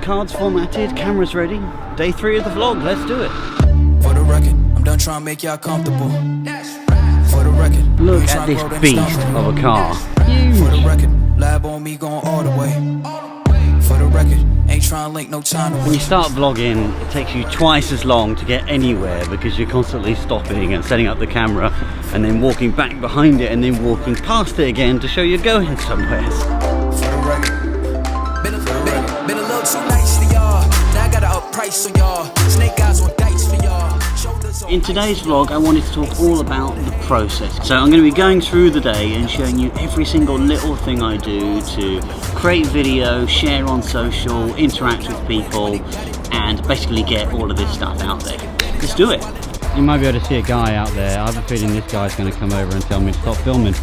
cards formatted, cameras ready. Day 3 of the vlog, let's do it. For the record, I'm done trying to make y'all comfortable. For the record, look at this beast of a car. Huge. For the record, lab on me going all the way. For the record, ain't trying to link no time to When you start vlogging, it takes you twice as long to get anywhere because you're constantly stopping and setting up the camera and then walking back behind it and then walking past it again to show you're going somewhere. For the record, been a little too nice for y'all. Now I got to up price on y'all. Snake eyes on dice for y'all. In today's vlog, I wanted to talk all about the process. So I'm going to be going through the day and showing you every single little thing I do to create video, share on social, interact with people, and basically get all of this stuff out there. Let's do it. You might be able to see a guy out there. I have a feeling this guy's going to come over and tell me to stop filming.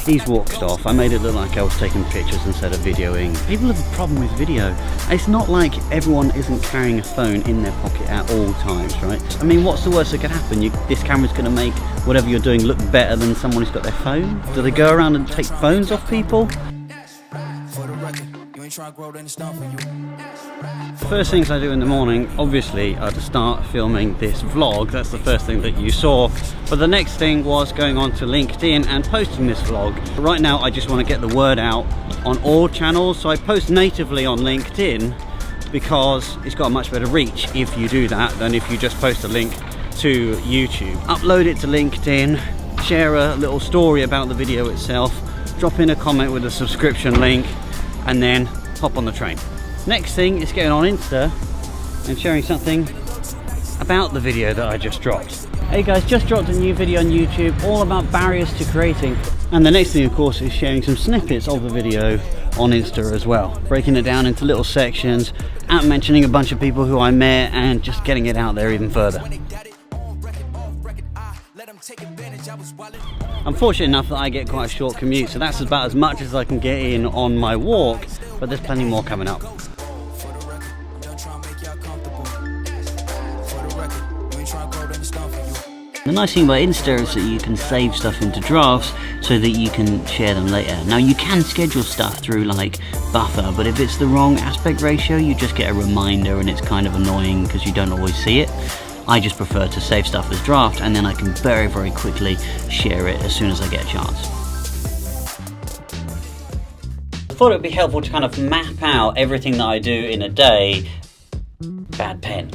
He's walked off. I made it look like I was taking pictures instead of videoing. People have a problem with video. It's not like everyone isn't carrying a phone in their pocket at all times, right? I mean, what's the worst that could happen? This camera's going to make whatever you're doing look better than someone who's got their phone? Do they go around and take phones off people? For the record, you ain't trying to grow any stuff for you. First things I do in the morning, obviously, are to start filming this vlog. That's the first thing that you saw. But the next thing was going on to LinkedIn and posting this vlog. Right now, I just want to get the word out on all channels. So I post natively on LinkedIn because it's got a much better reach if you do that than if you just post a link to YouTube. Upload it to LinkedIn, share a little story about the video itself, drop in a comment with a subscription link, and then hop on the train. Next thing is getting on Insta and sharing something about the video that I just dropped. Hey guys, just dropped a new video on YouTube all about barriers to creating. And the next thing, of course, is sharing some snippets of the video on Insta as well. Breaking it down into little sections, and mentioning a bunch of people who I met and just getting it out there even further. I'm fortunate enough that I get quite a short commute, so that's about as much as I can get in on my walk, but there's plenty more coming up. The nice thing about Insta is that you can save stuff into drafts so that you can share them later. Now you can schedule stuff through like Buffer, but if it's the wrong aspect ratio, you just get a reminder and it's kind of annoying because you don't always see it. I just prefer to save stuff as draft and then I can very, very quickly share it as soon as I get a chance. I thought it would be helpful to kind of map out everything that I do in a day. Bad pen.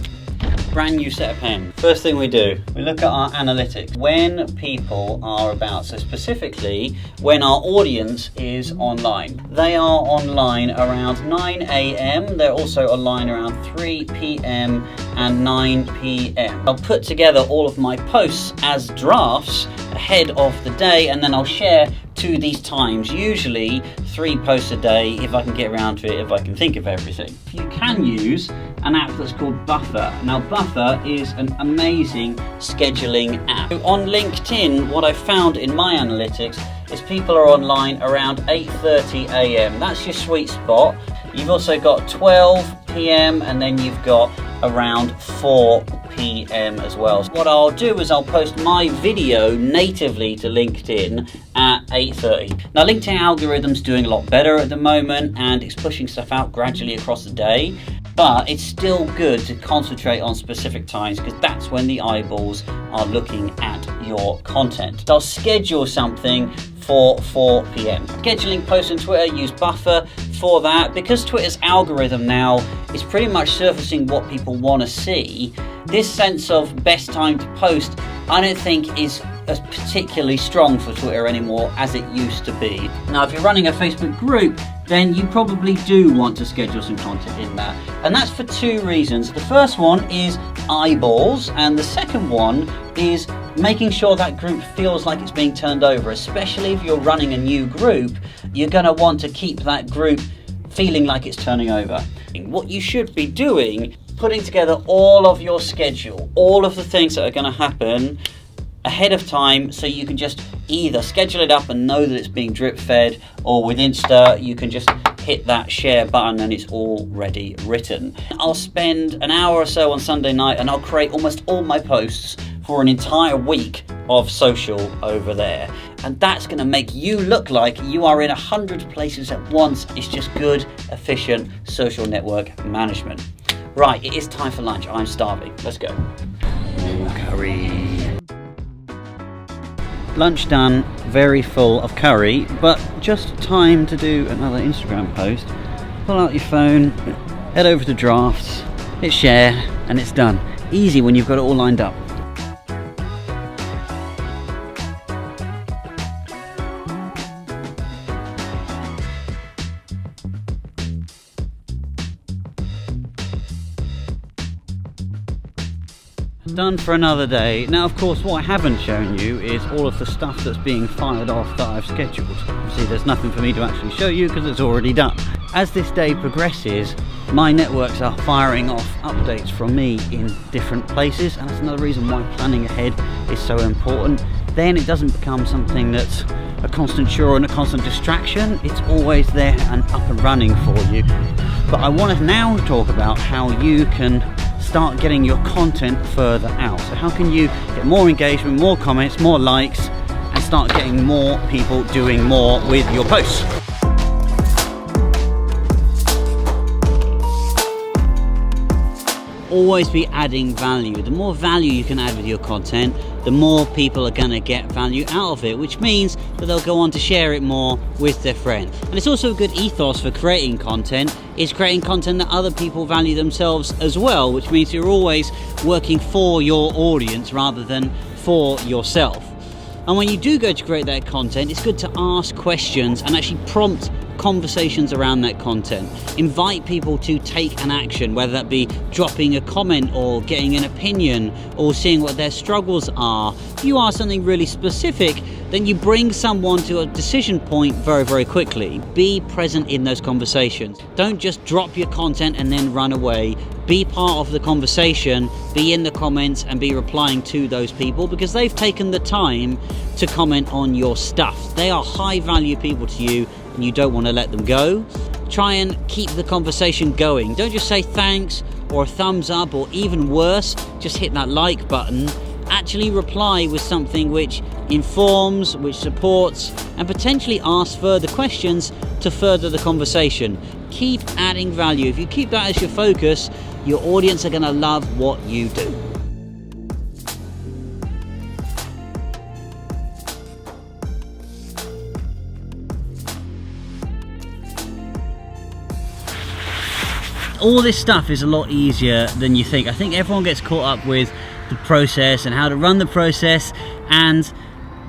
Brand new set of pen. First thing we do, we look at our analytics. When people are about, so specifically when our audience is online. They are online around 9 AM. They're also online around 3 PM and 9 PM. I'll put together all of my posts as drafts ahead of the day and then I'll share to these times, usually 3 posts a day if I can get around to it, if I can think of everything. You can use an app that's called Buffer. Now Buffer is an amazing scheduling app. On LinkedIn, what I found in my analytics is people are online around 8:30 AM. That's your sweet spot. You've also got 12 PM and then you've got around 4 PM as well. So what I'll do is I'll post my video natively to LinkedIn at 8:30. Now LinkedIn algorithm's doing a lot better at the moment and it's pushing stuff out gradually across the day, but it's still good to concentrate on specific times because that's when the eyeballs are looking at your content. So I'll schedule something for 4 PM. Scheduling posts on Twitter, use Buffer for that. Because Twitter's algorithm now is pretty much surfacing what people want to see, this sense of best time to post I don't think is as particularly strong for Twitter anymore as it used to be. Now if you're running a Facebook group, then you probably do want to schedule some content in that. And that's for 2 reasons. The first one is eyeballs, and the second one is making sure that group feels like it's being turned over, especially if you're running a new group. You're going to want to keep that group feeling like it's turning over. What you should be doing, putting together all of your schedule, all of the things that are going to happen ahead of time, so you can just either schedule it up and know that it's being drip fed, or with Insta you can just hit that share button and it's already written. I'll spend an hour or so on Sunday night and I'll create almost all my posts for an entire week of social over there. And that's going to make you look like you are in 100 places at once. It's just good, efficient social network management. Right, it is time for lunch. I'm starving. Let's go. Curry. Lunch done, very full of curry, but just time to do another Instagram post. Pull out your phone, head over to drafts, hit share, and it's done. Easy when you've got it all lined up. Done for another day. Now, of course, what I haven't shown you is all of the stuff that's being fired off that I've scheduled. Obviously, there's nothing for me to actually show you because it's already done. As this day progresses, my networks are firing off updates from me in different places, and that's another reason why planning ahead is so important. Then it doesn't become something that's a constant chore and a constant distraction. It's always there and up and running for you. But I want to now talk about how you can start getting your content further out. So how can you get more engagement, more comments, more likes, and start getting more people doing more with your posts? Always be adding value. The more value you can add with your content, the more people are going to get value out of it, which means that they'll go on to share it more with their friends. And it's also a good ethos for creating content, is creating content that other people value themselves as well, which means you're always working for your audience rather than for yourself. And when you do go to create that content, it's good to ask questions and actually prompt conversations around that content. Invite people to take an action, whether that be dropping a comment or getting an opinion or seeing what their struggles are. If you are something really specific, then you bring someone to a decision point very, very quickly. Be present in those conversations. Don't just drop your content and then run away. Be part of the conversation, be in the comments and be replying to those people because they've taken the time to comment on your stuff. They are high value people to you and you don't want to let them go. Try and keep the conversation going. Don't just say thanks or thumbs up, or even worse, just hit that like button. Actually reply with something which informs, which supports, and potentially ask further questions to further the conversation. Keep adding value. If you keep that as your focus, your audience are going to love what you do. All this stuff is a lot easier than you think. I think everyone gets caught up with the process and how to run the process, and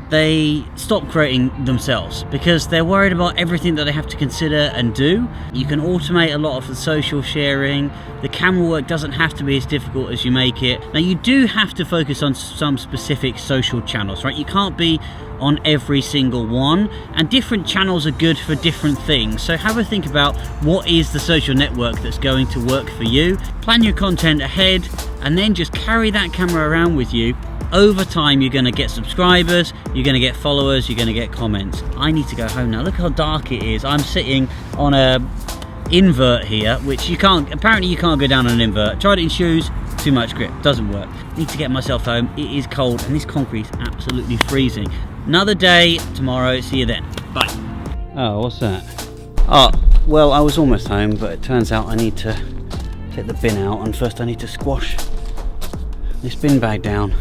they stop creating themselves because they're worried about everything that they have to consider and do. You can automate a lot of the social sharing. The camera work doesn't have to be as difficult as you make it. Now, you do have to focus on some specific social channels, right? You can't be on every single one, and different channels are good for different things. So have a think about what is the social network that's going to work for you. Plan your content ahead and then just carry that camera around with you. Over time, you're going to get subscribers, you're going to get followers, you're going to get comments. I need to go home now. Look how dark it is. I'm sitting on a invert here, which apparently you can't go down on an invert. Tried it in shoes, too much grip, doesn't work. Need to get myself home. It is cold and this concrete is absolutely freezing. Another day tomorrow. See you then. Bye. Oh, what's that? Oh, well, I was almost home, but it turns out I need to take the bin out, and first I need to squash this bin bag down.